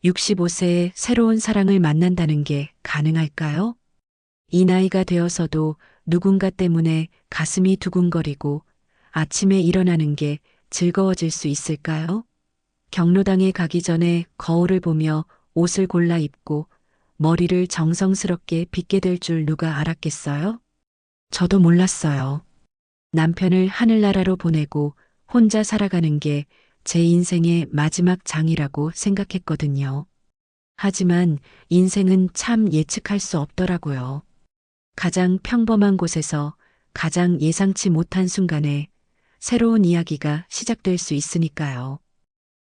65세에 새로운 사랑을 만난다는 게 가능할까요? 이 나이가 되어서도 누군가 때문에 가슴이 두근거리고 아침에 일어나는 게 즐거워질 수 있을까요? 경로당에 가기 전에 거울을 보며 옷을 골라 입고 머리를 정성스럽게 빗게 될 줄 누가 알았겠어요? 저도 몰랐어요. 남편을 하늘나라로 보내고 혼자 살아가는 게 제 인생의 마지막 장이라고 생각했거든요. 하지만 인생은 참 예측할 수 없더라고요. 가장 평범한 곳에서 가장 예상치 못한 순간에 새로운 이야기가 시작될 수 있으니까요.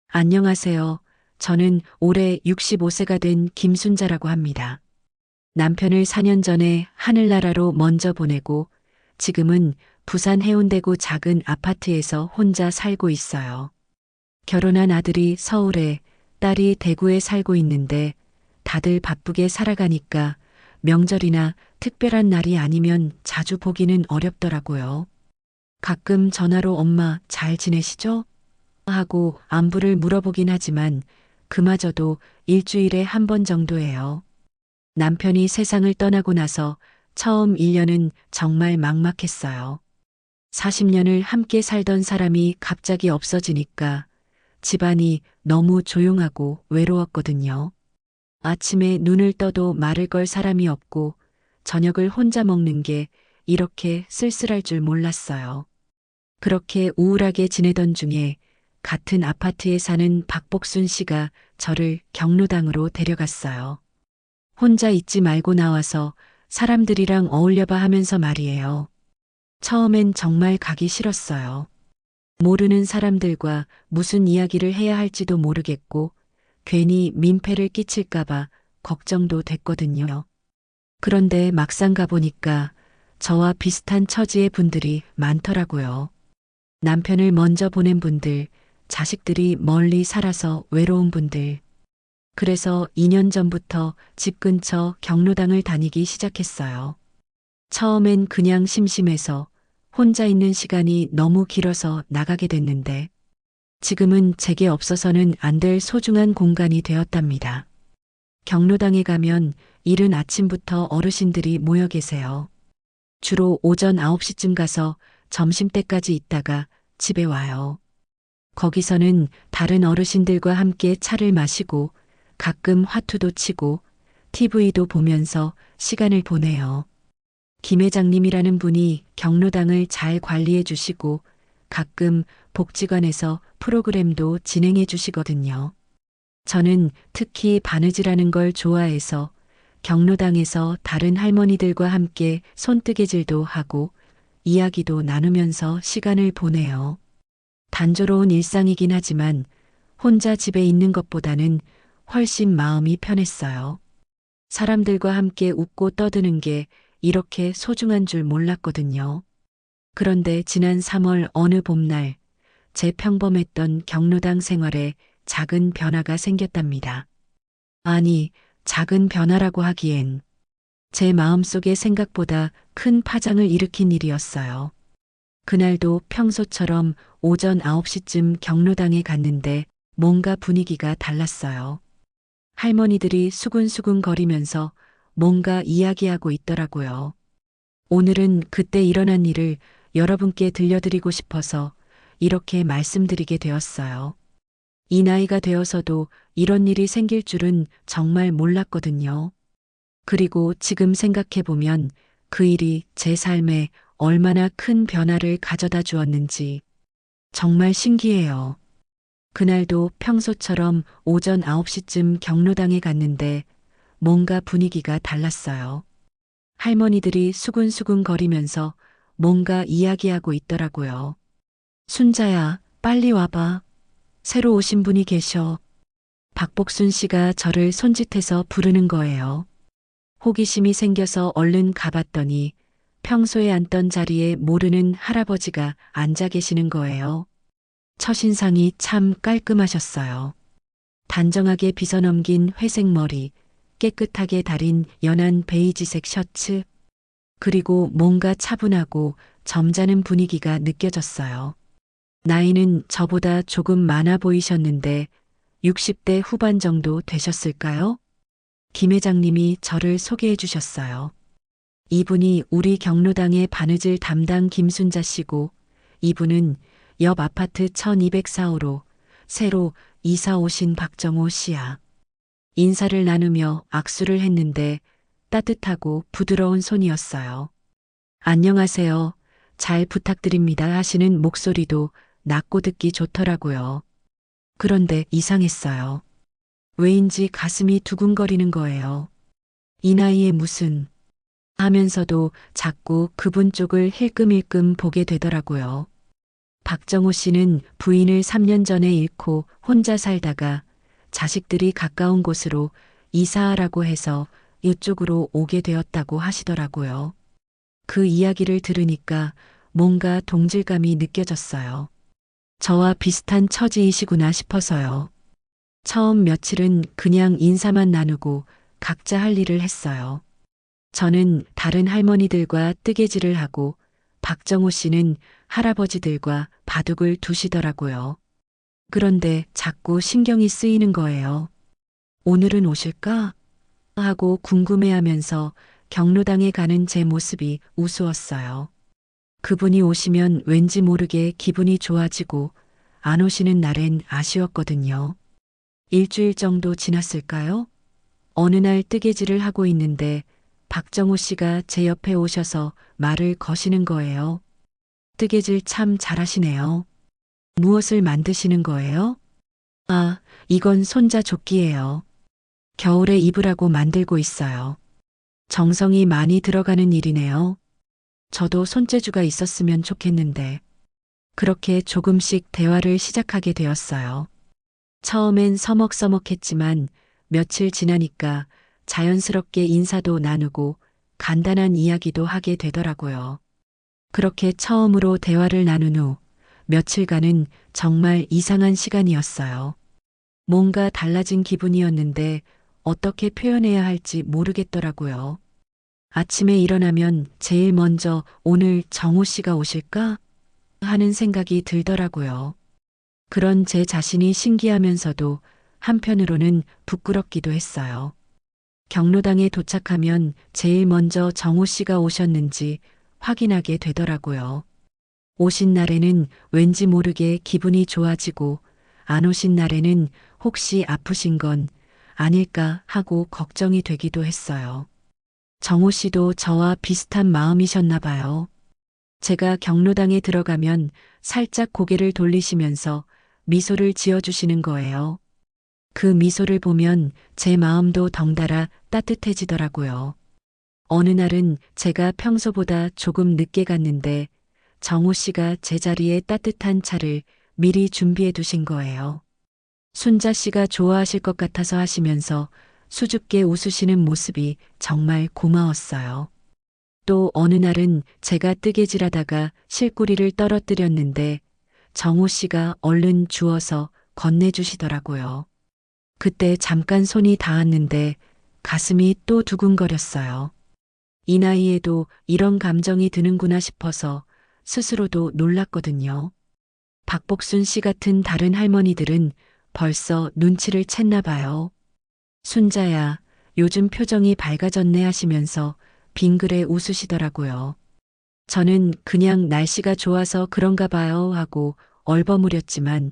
안녕하세요. 저는 올해 65세가 된 김순자라고 합니다. 남편을 4년 전에 하늘나라로 먼저 보내고 지금은 부산 해운대구 작은 아파트에서 혼자 살고 있어요. 결혼한 아들이 서울에, 딸이 대구에 살고 있는데 다들 바쁘게 살아가니까 명절이나 특별한 날이 아니면 자주 보기는 어렵더라고요. 가끔 전화로 엄마 잘 지내시죠? 하고 안부를 물어보긴 하지만 그마저도 일주일에 한 번 정도예요. 남편이 세상을 떠나고 나서 처음 1년은 정말 막막했어요. 40년을 함께 살던 사람이 갑자기 없어지니까 집안이 너무 조용하고 외로웠거든요. 아침에 눈을 떠도 마를 걸 사람이 없고 저녁을 혼자 먹는 게 이렇게 쓸쓸할 줄 몰랐어요. 그렇게 우울하게 지내던 중에 같은 아파트에 사는 박복순 씨가 저를 경로당으로 데려갔어요. 혼자 있지 말고 나와서 사람들이랑 어울려봐 하면서 말이에요. 처음엔 정말 가기 싫었어요. 모르는 사람들과 무슨 이야기를 해야 할지도 모르겠고 괜히 민폐를 끼칠까봐 걱정도 됐거든요. 그런데 막상 가보니까 저와 비슷한 처지의 분들이 많더라고요. 남편을 먼저 보낸 분들, 자식들이 멀리 살아서 외로운 분들. 그래서 2년 전부터 집 근처 경로당을 다니기 시작했어요. 처음엔 그냥 심심해서 혼자 있는 시간이 너무 길어서 나가게 됐는데 지금은 제게 없어서는 안 될 소중한 공간이 되었답니다. 경로당에 가면 이른 아침부터 어르신들이 모여 계세요. 주로 오전 9시쯤 가서 점심때까지 있다가 집에 와요. 거기서는 다른 어르신들과 함께 차를 마시고 가끔 화투도 치고 TV도 보면서 시간을 보내요. 김 회장님이라는 분이 경로당을 잘 관리해 주시고 가끔 복지관에서 프로그램도 진행해 주시거든요. 저는 특히 바느질하는 걸 좋아해서 경로당에서 다른 할머니들과 함께 손뜨개질도 하고 이야기도 나누면서 시간을 보내요. 단조로운 일상이긴 하지만 혼자 집에 있는 것보다는 훨씬 마음이 편했어요. 사람들과 함께 웃고 떠드는 게 이렇게 소중한 줄 몰랐거든요. 그런데 지난 3월 어느 봄날 제 평범했던 경로당 생활에 작은 변화가 생겼답니다. 아니, 작은 변화라고 하기엔 제 마음속에 생각보다 큰 파장을 일으킨 일이었어요. 그날도 평소처럼 오전 9시쯤 경로당에 갔는데 뭔가 분위기가 달랐어요. 할머니들이 수근수근 거리면서 뭔가 이야기하고 있더라고요. 오늘은 그때 일어난 일을 여러분께 들려드리고 싶어서 이렇게 말씀드리게 되었어요. 이 나이가 되어서도 이런 일이 생길 줄은 정말 몰랐거든요. 그리고 지금 생각해보면 그 일이 제 삶에 얼마나 큰 변화를 가져다 주었는지 정말 신기해요. 그날도 평소처럼 오전 9시쯤 경로당에 갔는데 뭔가 분위기가 달랐어요. 할머니들이 수근수근 거리면서 뭔가 이야기하고 있더라고요. 순자야, 빨리 와봐. 새로 오신 분이 계셔. 박복순 씨가 저를 손짓해서 부르는 거예요. 호기심이 생겨서 얼른 가봤더니 평소에 앉던 자리에 모르는 할아버지가 앉아 계시는 거예요. 첫인상이 참 깔끔하셨어요. 단정하게 빗어넘긴 회색 머리, 깨끗하게 다린 연한 베이지색 셔츠, 그리고 뭔가 차분하고 점잖은 분위기가 느껴졌어요. 나이는 저보다 조금 많아 보이셨는데 60대 후반 정도 되셨을까요? 김 회장님이 저를 소개해 주셨어요. 이분이 우리 경로당의 바느질 담당 김순자 씨고, 이분은 옆 아파트 1204호로 새로 이사 오신 박정호 씨야. 인사를 나누며 악수를 했는데 따뜻하고 부드러운 손이었어요. 안녕하세요. 잘 부탁드립니다 하시는 목소리도 낮고 듣기 좋더라고요. 그런데 이상했어요. 왜인지 가슴이 두근거리는 거예요. 이 나이에 무슨 하면서도 자꾸 그분 쪽을 힐끔힐끔 보게 되더라고요. 박정호 씨는 부인을 3년 전에 잃고 혼자 살다가 자식들이 가까운 곳으로 이사하라고 해서 이쪽으로 오게 되었다고 하시더라고요. 그 이야기를 들으니까 뭔가 동질감이 느껴졌어요. 저와 비슷한 처지이시구나 싶어서요. 처음 며칠은 그냥 인사만 나누고 각자 할 일을 했어요. 저는 다른 할머니들과 뜨개질을 하고 박정호 씨는 할아버지들과 바둑을 두시더라고요. 그런데 자꾸 신경이 쓰이는 거예요. 오늘은 오실까? 하고 궁금해하면서 경로당에 가는 제 모습이 우스웠어요. 그분이 오시면 왠지 모르게 기분이 좋아지고 안 오시는 날엔 아쉬웠거든요. 일주일 정도 지났을까요? 어느 날 뜨개질을 하고 있는데 박정호 씨가 제 옆에 오셔서 말을 거시는 거예요. 뜨개질 참 잘하시네요. 무엇을 만드시는 거예요? 아, 이건 손자 조끼예요. 겨울에 입으라고 만들고 있어요. 정성이 많이 들어가는 일이네요. 저도 손재주가 있었으면 좋겠는데. 그렇게 조금씩 대화를 시작하게 되었어요. 처음엔 서먹서먹했지만 며칠 지나니까 자연스럽게 인사도 나누고 간단한 이야기도 하게 되더라고요. 그렇게 처음으로 대화를 나눈 후 며칠간은 정말 이상한 시간이었어요. 뭔가 달라진 기분이었는데 어떻게 표현해야 할지 모르겠더라고요. 아침에 일어나면 제일 먼저 오늘 정호 씨가 오실까? 하는 생각이 들더라고요. 그런 제 자신이 신기하면서도 한편으로는 부끄럽기도 했어요. 경로당에 도착하면 제일 먼저 정호 씨가 오셨는지 확인하게 되더라고요. 오신 날에는 왠지 모르게 기분이 좋아지고 안 오신 날에는 혹시 아프신 건 아닐까 하고 걱정이 되기도 했어요. 정호 씨도 저와 비슷한 마음이셨나 봐요. 제가 경로당에 들어가면 살짝 고개를 돌리시면서 미소를 지어주시는 거예요. 그 미소를 보면 제 마음도 덩달아 따뜻해지더라고요. 어느 날은 제가 평소보다 조금 늦게 갔는데 정호 씨가 제 자리에 따뜻한 차를 미리 준비해 두신 거예요. 순자 씨가 좋아하실 것 같아서 하시면서 수줍게 웃으시는 모습이 정말 고마웠어요. 또 어느 날은 제가 뜨개질하다가 실구리를 떨어뜨렸는데 정호 씨가 얼른 주워서 건네주시더라고요. 그때 잠깐 손이 닿았는데 가슴이 또 두근거렸어요. 이 나이에도 이런 감정이 드는구나 싶어서 스스로도 놀랐거든요. 박복순 씨 같은 다른 할머니들은 벌써 눈치를 챘나 봐요. 순자야, 요즘 표정이 밝아졌네 하시면서 빙그레 웃으시더라고요. 저는 그냥 날씨가 좋아서 그런가 봐요 하고 얼버무렸지만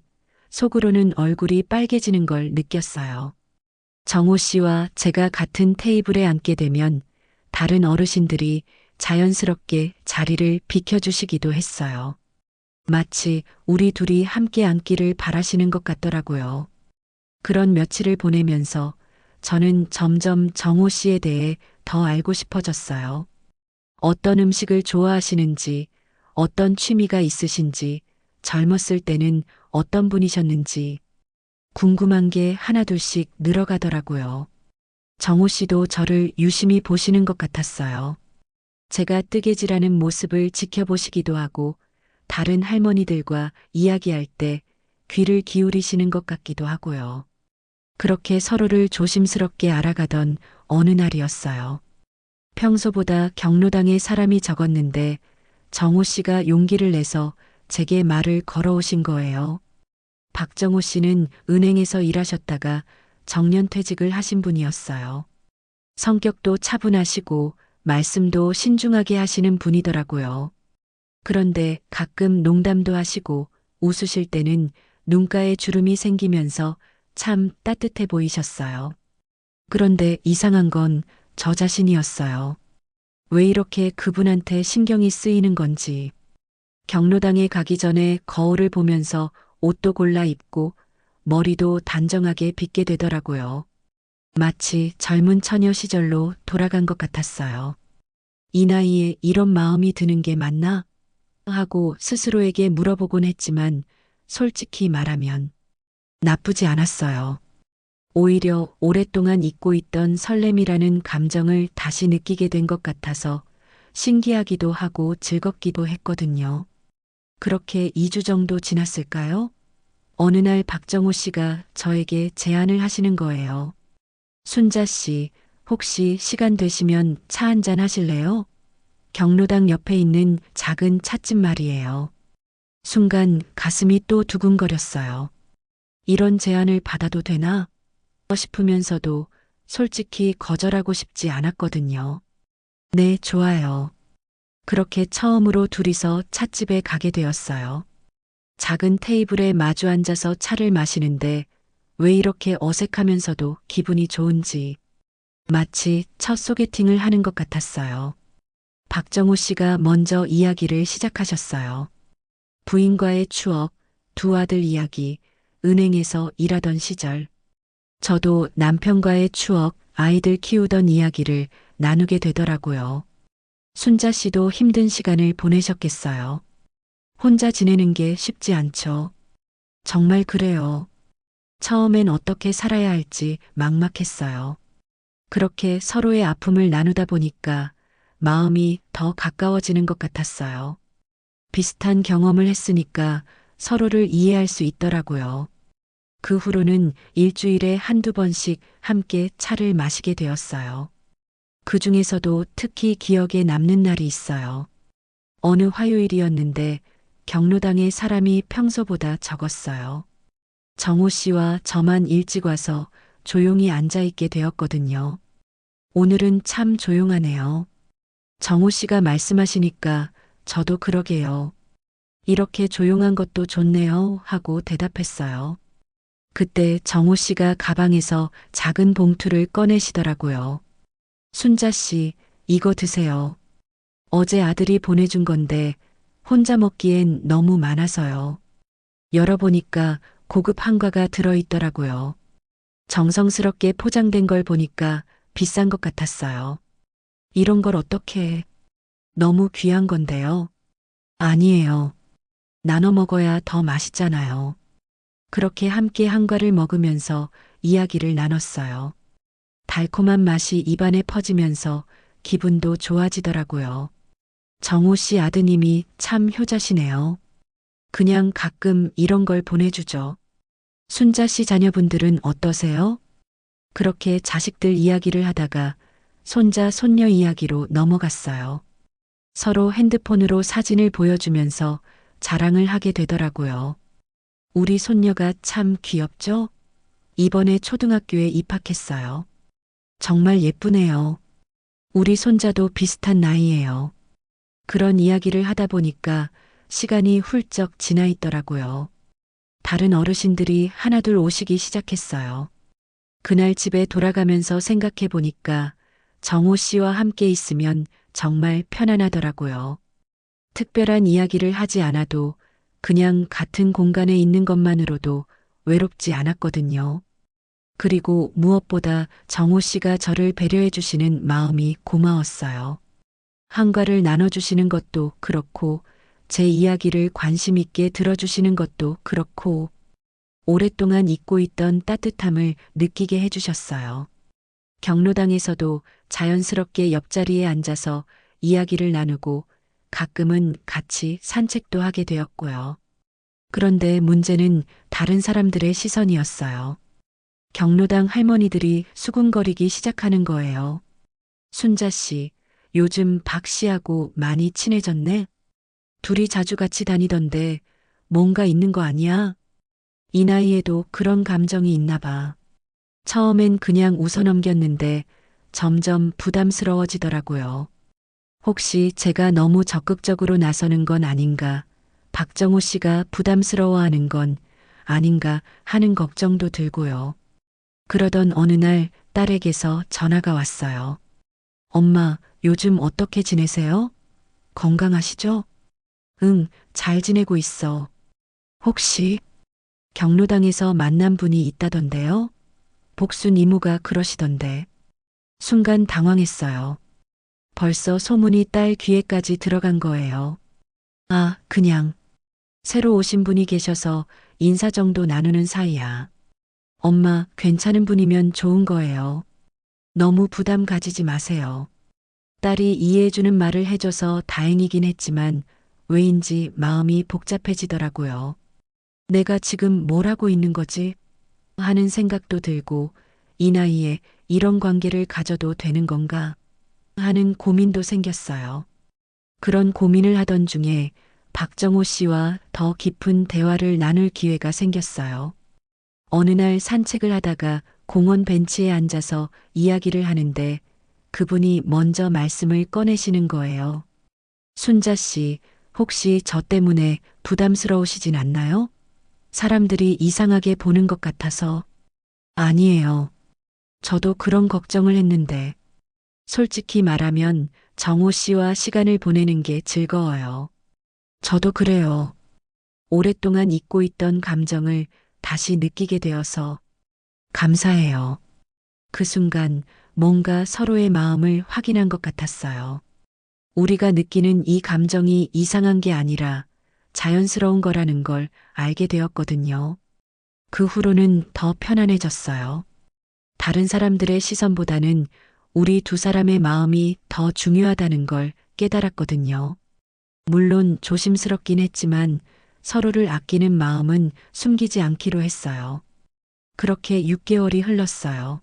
속으로는 얼굴이 빨개지는 걸 느꼈어요. 정호 씨와 제가 같은 테이블에 앉게 되면 다른 어르신들이 자연스럽게 자리를 비켜주시기도 했어요. 마치 우리 둘이 함께 앉기를 바라시는 것 같더라고요. 그런 며칠을 보내면서 저는 점점 정호 씨에 대해 더 알고 싶어졌어요. 어떤 음식을 좋아하시는지, 어떤 취미가 있으신지, 젊었을 때는 어떤 분이셨는지 궁금한 게 하나둘씩 늘어가더라고요. 정호 씨도 저를 유심히 보시는 것 같았어요. 제가 뜨개질하는 모습을 지켜보시기도 하고 다른 할머니들과 이야기할 때 귀를 기울이시는 것 같기도 하고요. 그렇게 서로를 조심스럽게 알아가던 어느 날이었어요. 평소보다 경로당에 사람이 적었는데 정호 씨가 용기를 내서 제게 말을 걸어오신 거예요. 박정호 씨는 은행에서 일하셨다가 정년퇴직을 하신 분이었어요. 성격도 차분하시고 말씀도 신중하게 하시는 분이더라고요. 그런데 가끔 농담도 하시고 웃으실 때는 눈가에 주름이 생기면서 참 따뜻해 보이셨어요. 그런데 이상한 건 저 자신이었어요. 왜 이렇게 그분한테 신경이 쓰이는 건지. 경로당에 가기 전에 거울을 보면서 옷도 골라 입고 머리도 단정하게 빗게 되더라고요. 마치 젊은 처녀 시절로 돌아간 것 같았어요. 이 나이에 이런 마음이 드는 게 맞나? 하고 스스로에게 물어보곤 했지만 솔직히 말하면 나쁘지 않았어요. 오히려 오랫동안 잊고 있던 설렘이라는 감정을 다시 느끼게 된 것 같아서 신기하기도 하고 즐겁기도 했거든요. 그렇게 2주 정도 지났을까요? 어느 날 박정호 씨가 저에게 제안을 하시는 거예요. 순자 씨, 혹시 시간 되시면 차 한잔 하실래요? 경로당 옆에 있는 작은 찻집 말이에요. 순간 가슴이 또 두근거렸어요. 이런 제안을 받아도 되나? 싶으면서도 솔직히 거절하고 싶지 않았거든요. 네, 좋아요. 그렇게 처음으로 둘이서 찻집에 가게 되었어요. 작은 테이블에 마주 앉아서 차를 마시는데 왜 이렇게 어색하면서도 기분이 좋은지 마치 첫 소개팅을 하는 것 같았어요. 박정호 씨가 먼저 이야기를 시작하셨어요. 부인과의 추억, 두 아들 이야기, 은행에서 일하던 시절. 저도 남편과의 추억, 아이들 키우던 이야기를 나누게 되더라고요. 순자 씨도 힘든 시간을 보내셨겠어요. 혼자 지내는 게 쉽지 않죠. 정말 그래요. 처음엔 어떻게 살아야 할지 막막했어요. 그렇게 서로의 아픔을 나누다 보니까 마음이 더 가까워지는 것 같았어요. 비슷한 경험을 했으니까 서로를 이해할 수 있더라고요. 그 후로는 일주일에 한두 번씩 함께 차를 마시게 되었어요. 그 중에서도 특히 기억에 남는 날이 있어요. 어느 화요일이었는데 경로당에 사람이 평소보다 적었어요. 정호 씨와 저만 일찍 와서 조용히 앉아 있게 되었거든요. 오늘은 참 조용하네요. 정호 씨가 말씀하시니까 저도 그러게요. 이렇게 조용한 것도 좋네요 하고 대답했어요. 그때 정호 씨가 가방에서 작은 봉투를 꺼내시더라고요. 순자 씨, 이거 드세요. 어제 아들이 보내준 건데 혼자 먹기엔 너무 많아서요. 열어보니까 고급 한과가 들어있더라고요. 정성스럽게 포장된 걸 보니까 비싼 것 같았어요. 이런 걸 어떻게 너무 귀한 건데요. 아니에요. 나눠 먹어야 더 맛있잖아요. 그렇게 함께 한과를 먹으면서 이야기를 나눴어요. 달콤한 맛이 입안에 퍼지면서 기분도 좋아지더라고요. 정호 씨 아드님이 참 효자시네요. 그냥 가끔 이런 걸 보내주죠. 순자 씨 자녀분들은 어떠세요? 그렇게 자식들 이야기를 하다가 손자, 손녀 이야기로 넘어갔어요. 서로 핸드폰으로 사진을 보여주면서 자랑을 하게 되더라고요. 우리 손녀가 참 귀엽죠? 이번에 초등학교에 입학했어요. 정말 예쁘네요. 우리 손자도 비슷한 나이예요. 그런 이야기를 하다 보니까 시간이 훌쩍 지나 있더라고요. 다른 어르신들이 하나둘 오시기 시작했어요. 그날 집에 돌아가면서 생각해 보니까 정호 씨와 함께 있으면 정말 편안하더라고요. 특별한 이야기를 하지 않아도 그냥 같은 공간에 있는 것만으로도 외롭지 않았거든요. 그리고 무엇보다 정호 씨가 저를 배려해 주시는 마음이 고마웠어요. 한과를 나눠주시는 것도 그렇고 제 이야기를 관심 있게 들어주시는 것도 그렇고 오랫동안 잊고 있던 따뜻함을 느끼게 해주셨어요. 경로당에서도 자연스럽게 옆자리에 앉아서 이야기를 나누고 가끔은 같이 산책도 하게 되었고요. 그런데 문제는 다른 사람들의 시선이었어요. 경로당 할머니들이 수군거리기 시작하는 거예요. 순자 씨, 요즘 박 씨하고 많이 친해졌네? 둘이 자주 같이 다니던데 뭔가 있는 거 아니야? 이 나이에도 그런 감정이 있나 봐. 처음엔 그냥 웃어 넘겼는데 점점 부담스러워지더라고요. 혹시 제가 너무 적극적으로 나서는 건 아닌가, 박정호 씨가 부담스러워하는 건 아닌가 하는 걱정도 들고요. 그러던 어느 날 딸에게서 전화가 왔어요. 엄마, 요즘 어떻게 지내세요? 건강하시죠? 응, 잘 지내고 있어. 혹시 경로당에서 만난 분이 있다던데요? 복순 이모가 그러시던데. 순간 당황했어요. 벌써 소문이 딸 귀에까지 들어간 거예요. 아, 그냥 새로 오신 분이 계셔서 인사 정도 나누는 사이야. 엄마, 괜찮은 분이면 좋은 거예요. 너무 부담 가지지 마세요. 딸이 이해해주는 말을 해줘서 다행이긴 했지만 왜인지 마음이 복잡해지더라고요. 내가 지금 뭘 하고 있는 거지? 하는 생각도 들고 이 나이에 이런 관계를 가져도 되는 건가? 하는 고민도 생겼어요. 그런 고민을 하던 중에 박정호 씨와 더 깊은 대화를 나눌 기회가 생겼어요. 어느 날 산책을 하다가 공원 벤치에 앉아서 이야기를 하는데 그분이 먼저 말씀을 꺼내시는 거예요. 순자 씨, 혹시 저 때문에 부담스러우시진 않나요? 사람들이 이상하게 보는 것 같아서. 아니에요. 저도 그런 걱정을 했는데, 솔직히 말하면 정호 씨와 시간을 보내는 게 즐거워요. 저도 그래요. 오랫동안 잊고 있던 감정을 다시 느끼게 되어서 감사해요. 그 순간 뭔가 서로의 마음을 확인한 것 같았어요. 우리가 느끼는 이 감정이 이상한 게 아니라 자연스러운 거라는 걸 알게 되었거든요. 그 후로는 더 편안해졌어요. 다른 사람들의 시선보다는 우리 두 사람의 마음이 더 중요하다는 걸 깨달았거든요. 물론 조심스럽긴 했지만 서로를 아끼는 마음은 숨기지 않기로 했어요. 그렇게 6개월이 흘렀어요.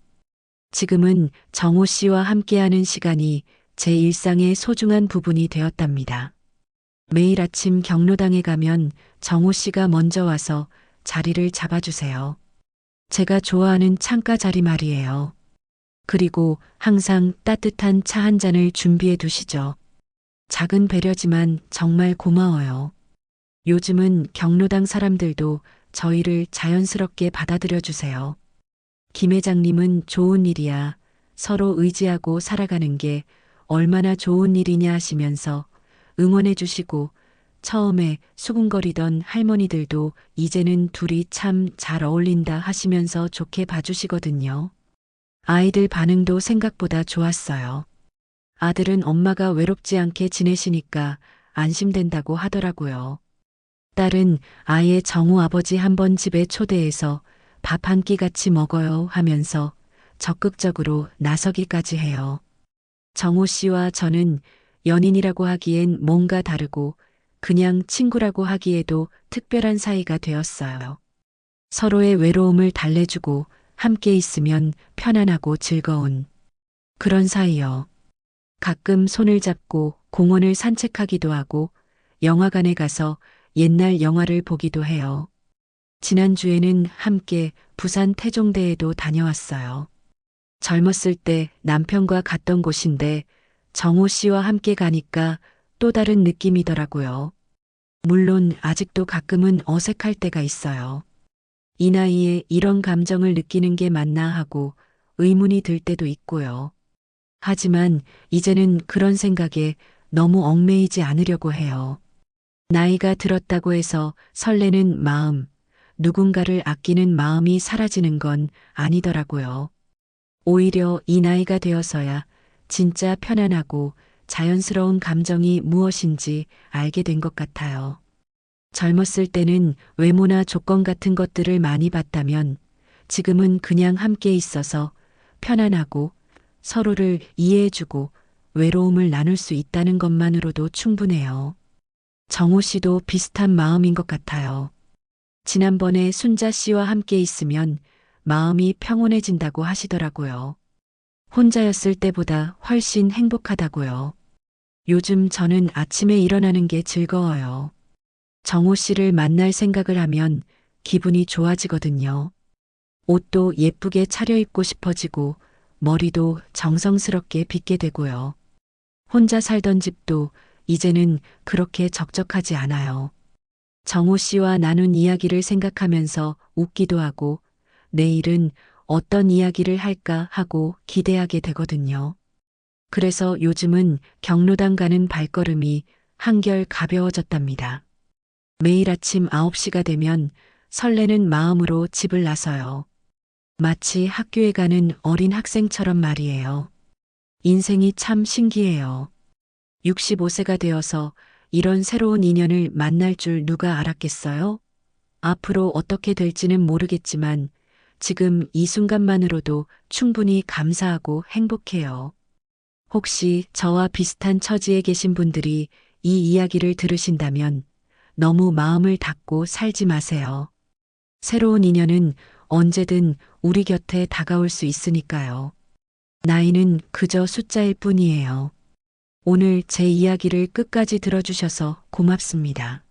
지금은 정호 씨와 함께하는 시간이 제 일상의 소중한 부분이 되었답니다. 매일 아침 경로당에 가면 정호 씨가 먼저 와서 자리를 잡아주세요. 제가 좋아하는 창가 자리 말이에요. 그리고 항상 따뜻한 차 한 잔을 준비해 두시죠. 작은 배려지만 정말 고마워요. 요즘은 경로당 사람들도 저희를 자연스럽게 받아들여 주세요. 김 회장님은 좋은 일이야. 서로 의지하고 살아가는 게 얼마나 좋은 일이냐 하시면서 응원해 주시고 처음에 수군거리던 할머니들도 이제는 둘이 참 잘 어울린다 하시면서 좋게 봐주시거든요. 아이들 반응도 생각보다 좋았어요. 아들은 엄마가 외롭지 않게 지내시니까 안심된다고 하더라고요. 딸은 아예 정우 아버지 한번 집에 초대해서 밥 한 끼 같이 먹어요 하면서 적극적으로 나서기까지 해요. 정호 씨와 저는 연인이라고 하기엔 뭔가 다르고 그냥 친구라고 하기에도 특별한 사이가 되었어요. 서로의 외로움을 달래주고 함께 있으면 편안하고 즐거운 그런 사이요. 가끔 손을 잡고 공원을 산책하기도 하고 영화관에 가서 옛날 영화를 보기도 해요. 지난주에는 함께 부산 태종대에도 다녀왔어요. 젊었을 때 남편과 갔던 곳인데 정호 씨와 함께 가니까 또 다른 느낌이더라고요. 물론 아직도 가끔은 어색할 때가 있어요. 이 나이에 이런 감정을 느끼는 게 맞나 하고 의문이 들 때도 있고요. 하지만 이제는 그런 생각에 너무 얽매이지 않으려고 해요. 나이가 들었다고 해서 설레는 마음, 누군가를 아끼는 마음이 사라지는 건 아니더라고요. 오히려 이 나이가 되어서야 진짜 편안하고 자연스러운 감정이 무엇인지 알게 된 것 같아요. 젊었을 때는 외모나 조건 같은 것들을 많이 봤다면 지금은 그냥 함께 있어서 편안하고 서로를 이해해주고 외로움을 나눌 수 있다는 것만으로도 충분해요. 정호 씨도 비슷한 마음인 것 같아요. 지난번에 순자 씨와 함께 있으면 마음이 평온해진다고 하시더라고요. 혼자였을 때보다 훨씬 행복하다고요. 요즘 저는 아침에 일어나는 게 즐거워요. 정호 씨를 만날 생각을 하면 기분이 좋아지거든요. 옷도 예쁘게 차려입고 싶어지고 머리도 정성스럽게 빗게 되고요. 혼자 살던 집도 이제는 그렇게 적적하지 않아요. 정호 씨와 나눈 이야기를 생각하면서 웃기도 하고 내일은 어떤 이야기를 할까 하고 기대하게 되거든요. 그래서 요즘은 경로당 가는 발걸음이 한결 가벼워졌답니다. 매일 아침 9시가 되면 설레는 마음으로 집을 나서요. 마치 학교에 가는 어린 학생처럼 말이에요. 인생이 참 신기해요. 65세가 되어서 이런 새로운 인연을 만날 줄 누가 알았겠어요? 앞으로 어떻게 될지는 모르겠지만 지금 이 순간만으로도 충분히 감사하고 행복해요. 혹시 저와 비슷한 처지에 계신 분들이 이 이야기를 들으신다면 너무 마음을 닫고 살지 마세요. 새로운 인연은 언제든 우리 곁에 다가올 수 있으니까요. 나이는 그저 숫자일 뿐이에요. 오늘 제 이야기를 끝까지 들어주셔서 고맙습니다.